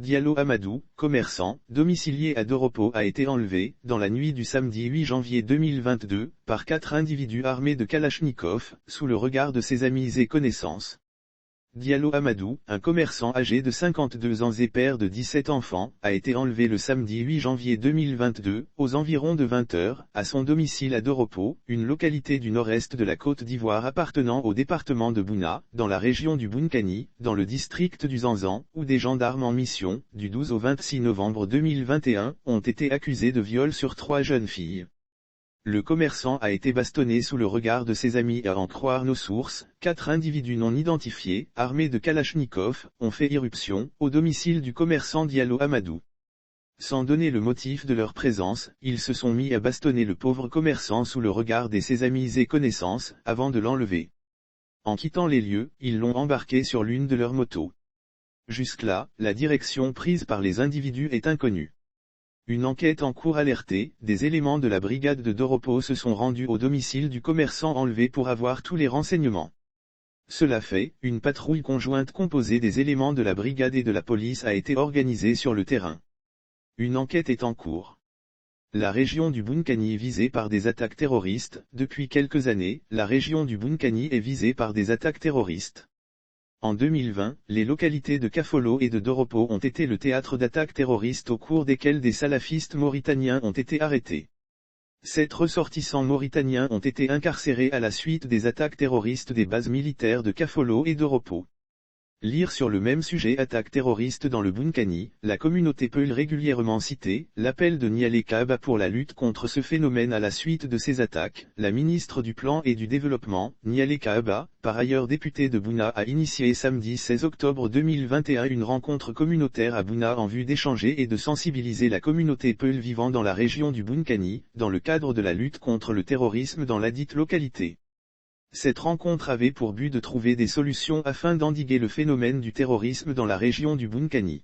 Diallo Amadou, commerçant, domicilié à Doropo a été enlevé, dans la nuit du samedi 8 janvier 2022, par 4 individus armés de Kalachnikov, sous le regard de ses amis et connaissances. Diallo Amadou, un commerçant âgé de 52 ans et père de 17 enfants, a été enlevé le samedi 8 janvier 2022, aux environs de 20 h, à son domicile à Doropo, une localité du nord-est de la Côte d'Ivoire appartenant au département de Bouna, dans la région du Bounkani, dans le district du Zanzan, où des gendarmes en mission, du 12 au 26 novembre 2021, ont été accusés de viol sur 3 jeunes filles. Le commerçant a été bastonné sous le regard de ses amis à en croire nos sources. 4 individus non identifiés, armés de Kalachnikov, ont fait irruption, au domicile du commerçant Diallo Amadou. Sans donner le motif de leur présence, ils se sont mis à bastonner le pauvre commerçant sous le regard de ses amis et connaissances, avant de l'enlever. En quittant les lieux, ils l'ont embarqué sur l'une de leurs motos. Jusque-là, la direction prise par les individus est inconnue. Une enquête en cours alertée, des éléments de la brigade de Doropo se sont rendus au domicile du commerçant enlevé pour avoir tous les renseignements. Cela fait, une patrouille conjointe composée des éléments de la brigade et de la police a été organisée sur le terrain. Une enquête est en cours. La région du Bounkani est visée par des attaques terroristes. Depuis quelques années, la région du Bounkani est visée par des attaques terroristes. En 2020, les localités de Kafolo et de Doropo ont été le théâtre d'attaques terroristes au cours desquelles des salafistes mauritaniens ont été arrêtés. 7 ressortissants mauritaniens ont été incarcérés à la suite des attaques terroristes des bases militaires de Kafolo et Doropo. Lire sur le même sujet attaques terroristes dans le Bounkani, la communauté Peul régulièrement citée, l'appel de Nialé Kaaba pour la lutte contre ce phénomène à la suite de ces attaques. La ministre du Plan et du Développement, Nialé Kaaba, par ailleurs députée de Bouna, a initié samedi 16 octobre 2021 une rencontre communautaire à Bouna en vue d'échanger et de sensibiliser la communauté Peul vivant dans la région du Bounkani, dans le cadre de la lutte contre le terrorisme dans ladite localité. Cette rencontre avait pour but de trouver des solutions afin d'endiguer le phénomène du terrorisme dans la région du Bounkani.